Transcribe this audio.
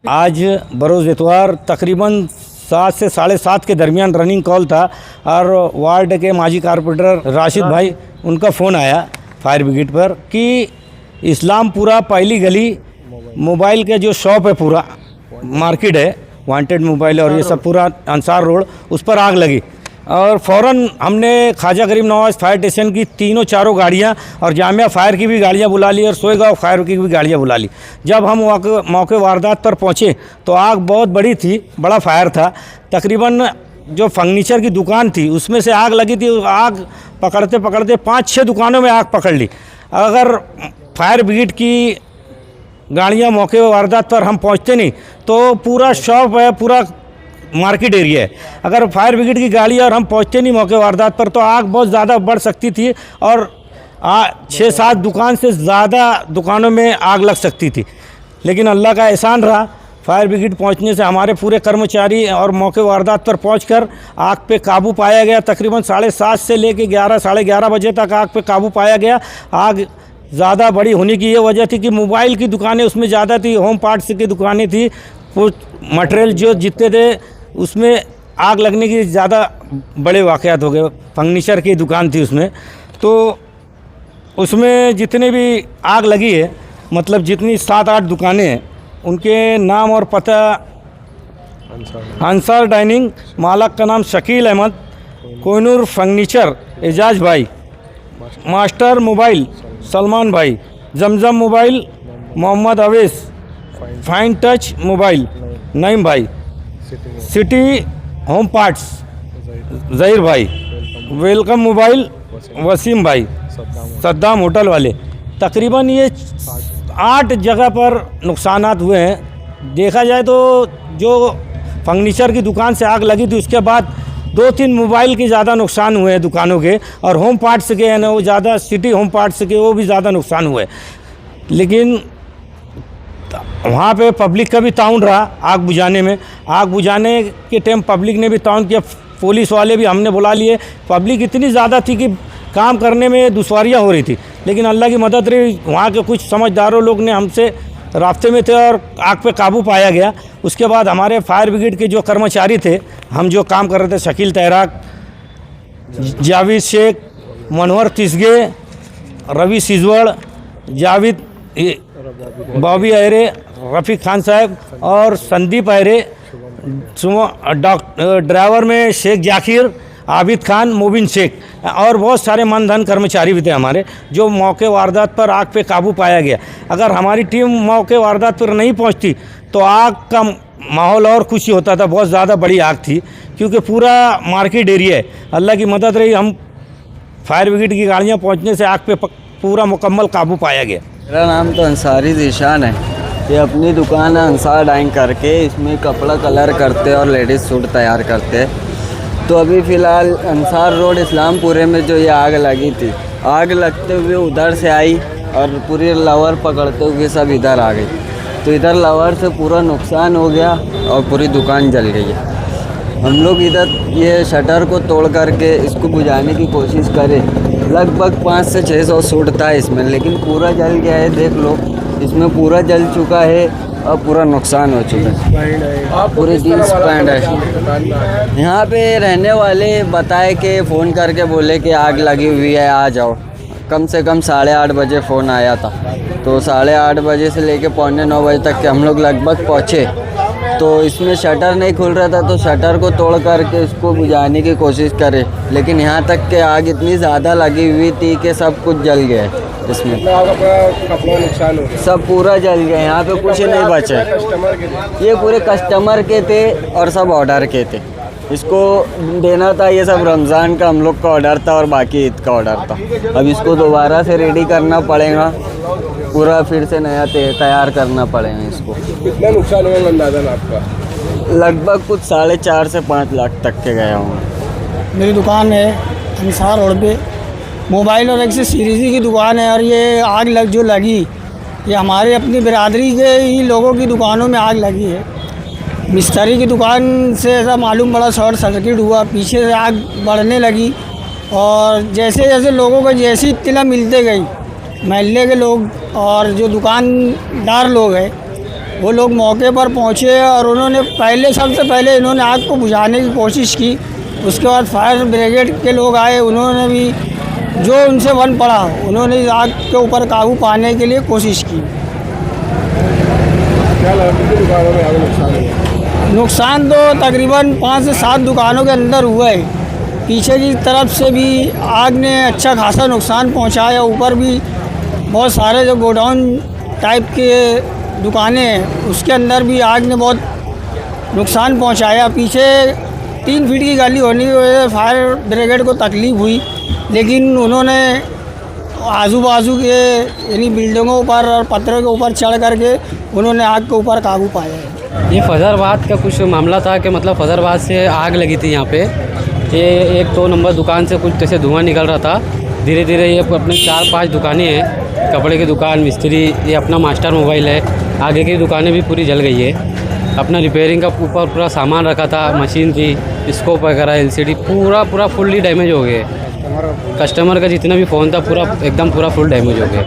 आज बरोज़ इतवार तकरीबन 7 से 7:30 के दरमियान रनिंग कॉल था और वार्ड के माजी कारपोरेटर राशिद भाई उनका फ़ोन आया फायर ब्रिगेड पर कि इस्लामपुरा पहली गली मोबाइल के जो शॉप है पूरा मार्केट है वांटेड मोबाइल और ये सब पूरा अंसार रोड उस पर आग लगी और फ़ौरन हमने ख्वाजा गरीब नवाज़ फायर स्टेशन की तीनों चारों गाड़ियां और जामिया फायर की भी गाड़ियां बुला ली और सोएगांव फायर की भी गाड़ियां बुला ली। जब हम मौके वारदात पर पहुंचे तो आग बहुत बड़ी थी, बड़ा फायर था। तकरीबन जो फर्नीचर की दुकान थी उसमें से आग लगी थी। आग पकड़ते पकड़ते 5-6 दुकानों में आग पकड़ ली। अगर फायर ब्रिगेड की गाड़ियाँ मौके वारदात पर हम पहुँचते नहीं तो पूरा शॉप है, पूरा मार्केट एरिया है। अगर फायर ब्रिगेड की गाड़ी और हम पहुंचते नहीं मौके वारदात पर तो आग बहुत ज़्यादा बढ़ सकती थी और 6-7 दुकान से ज़्यादा दुकानों में आग लग सकती थी। लेकिन अल्लाह का एहसान रहा, फायर ब्रिगेड पहुंचने से हमारे पूरे कर्मचारी और मौके वारदात पर पहुंचकर आग पे काबू पाया गया। तकरीबन 7:30 से लेकर 11-11:30 बजे तक आग पे काबू पाया गया। आग ज़्यादा बड़ी होने की ये वजह थी कि मोबाइल की दुकानें उसमें ज़्यादा थी, होम पार्ट्स की दुकानें थी, कुछ मटेरियल जो जितने थे उसमें आग लगने की ज़्यादा बड़े वाक़यात हो गए। फर्नीचर की दुकान थी उसमें, तो उसमें जितने भी आग लगी है मतलब जितनी 7-8 दुकानें हैं उनके नाम और पता अंसार डाइनिंग, मालक का नाम शकील अहमद, कोहिनूर फर्नीचर एजाज भाई, मास्टर मोबाइल सलमान भाई, Zamzam mobile Mohammad Awes, fine touch mobile Naeem भाई, सिटी होम पार्ट्स ज़हीर भाई, वेलकम मोबाइल वसीम भाई, सद्दाम होटल वाले। तकरीबन ये 8 जगह पर नुकसानात हुए हैं। देखा जाए तो जो फर्नीचर की दुकान से आग लगी थी उसके बाद 2-3 मोबाइल के ज़्यादा नुकसान हुए हैं दुकानों के, और होम पार्ट्स के हैं ना वो ज़्यादा, सिटी होम पार्ट्स के वो भी ज़्यादा नुकसान हुए। लेकिन वहाँ पे पब्लिक का भी ताउन रहा आग बुझाने में। आग बुझाने के टाइम पब्लिक ने भी ताउन किया, पुलिस वाले भी हमने बुला लिए। पब्लिक इतनी ज़्यादा थी कि काम करने में दुश्वारियाँ हो रही थी, लेकिन अल्लाह की मदद रही। वहाँ के कुछ समझदारों लोग ने हमसे रास्ते में थे और आग पे काबू पाया गया। उसके बाद हमारे फायर ब्रिगेड के जो कर्मचारी थे, हम जो काम कर रहे थे, शकील तैराक, जावेद शेख, मनोहर तिसगे, रवि सिजवड़, जावेद बॉबी अहरे, रफ़ीक खान साहब और संदीप अहरे, ड्राइवर में शेख जाकिर, आबिद खान, मोबिन शेख और बहुत सारे मानधन कर्मचारी भी थे हमारे, जो मौके वारदात पर आग पे काबू पाया गया। अगर हमारी टीम मौके वारदात पर नहीं पहुंचती तो आग का माहौल और कुछ ही होता था। बहुत ज़्यादा बड़ी आग थी क्योंकि पूरा मार्केट एरिया है। अल्लाह की मदद रही, हम फायर ब्रिगेड की गाड़ियाँ पहुँचने से आग पे पूरा मुकम्मल काबू पाया गया। मेरा नाम तो अंसारी ज़ीशान है। ये अपनी दुकान है अंसार डाइंग करके, इसमें कपड़ा कलर करते और लेडीज़ सूट तैयार करते। तो अभी फ़िलहाल अंसार रोड इस्लामपुरे में जो ये आग लगी थी, आग लगते हुए उधर से आई और पूरी लवर पकड़ते हुए सब इधर आ गई। तो इधर लवर से पूरा नुकसान हो गया और पूरी दुकान जल गई है। हम लोग इधर ये शटर को तोड़ करके इसको बुझाने की कोशिश करें। लगभग 500 से 600 सूट था इसमें, लेकिन पूरा जल गया है। देख लो, इसमें पूरा जल चुका है और पूरा नुकसान हो चुका है। पूरी जीन्स पैंट है। यहाँ पे रहने वाले बताए कि फ़ोन करके बोले कि आग लगी हुई है, आ जाओ। कम से कम 8:30 बजे फ़ोन आया था, तो 8:30 बजे से लेके 8:45-9 बजे तक के हम लोग लगभग पहुँचे। तो इसमें शटर नहीं खुल रहा था, तो शटर को तोड़ करके इसको बुझाने की कोशिश करे, लेकिन यहाँ तक के आग इतनी ज़्यादा लगी हुई थी कि सब कुछ जल गया इसमें। कपड़ा नुकसान हो गया, सब पूरा जल गया, यहाँ पे कुछ नहीं बचे। ये पूरे कस्टमर के थे और सब ऑर्डर के थे। इसको देना था, ये सब रमज़ान का हम लोग का ऑर्डर था और बाकी ईद का ऑर्डर था। अब इसको दोबारा से रेडी करना पड़ेगा, पूरा फिर से नया तैयार करना पड़ेगा इसको। कितना नुकसान हुआ अंदाज़न आपका? लगभग कुछ 4.5 से 5 लाख तक के गया हूँ। मेरी दुकान है अंसार रोड पे, मोबाइल और एक्सेसरीज़ की दुकान है। और ये आग जो लगी, ये हमारे अपनी बिरादरी के ही लोगों की दुकानों में आग लगी है। मिस्त्री की दुकान से ऐसा मालूम पड़ा, शॉर्ट सर्किट हुआ, पीछे से आग बढ़ने लगी। और जैसे जैसे लोगों को जैसी इत्तला मिलते गई, महल्ले के लोग और जो दुकानदार लोग हैं वो लोग मौके पर पहुँचे और उन्होंने सबसे पहले इन्होंने आग को बुझाने की कोशिश की। उसके बाद फायर ब्रिगेड के लोग आए, उन्होंने भी जो उनसे बन पड़ा उन्होंने इस आग के ऊपर काबू पाने के लिए कोशिश की। क्या लगा कितनी दुकानों में आगे नुकसान हुआ? नुकसान तो तकरीबन 5 से 7 दुकानों के अंदर हुआ है। पीछे की तरफ से भी आग ने अच्छा खासा नुकसान पहुंचाया। ऊपर भी बहुत सारे जो गोडाउन टाइप के दुकानें हैं उसके अंदर भी आग ने बहुत नुकसान पहुंचाया। पीछे 3 फीट की गली होने की वजह से फायर ब्रिगेड को तकलीफ़ हुई, लेकिन उन्होंने आजू बाजू के यानी बिल्डिंगों पर और पत्थरों के ऊपर चढ़ करके उन्होंने आग के ऊपर काबू पाया है। ये फजराबाद का कुछ मामला था कि मतलब फजराबाद से आग लगी थी यहाँ पे। ये 1-2 नंबर दुकान से कुछ जैसे धुआं निकल रहा था। धीरे धीरे ये अपने 4-5 दुकानें हैं, कपड़े की दुकान, मिस्त्री, ये अपना मास्टर मोबाइल है, आगे की दुकानें भी पूरी जल गई है। अपना रिपेयरिंग का ऊपर पूरा सामान रखा था, मशीन थी, स्कोप वगैरह, LCD पूरा फुल्ली डैमेज हो गए। कस्टमर का जितना भी फ़ोन था पूरा एकदम पूरा फुल डैमेज हो गया।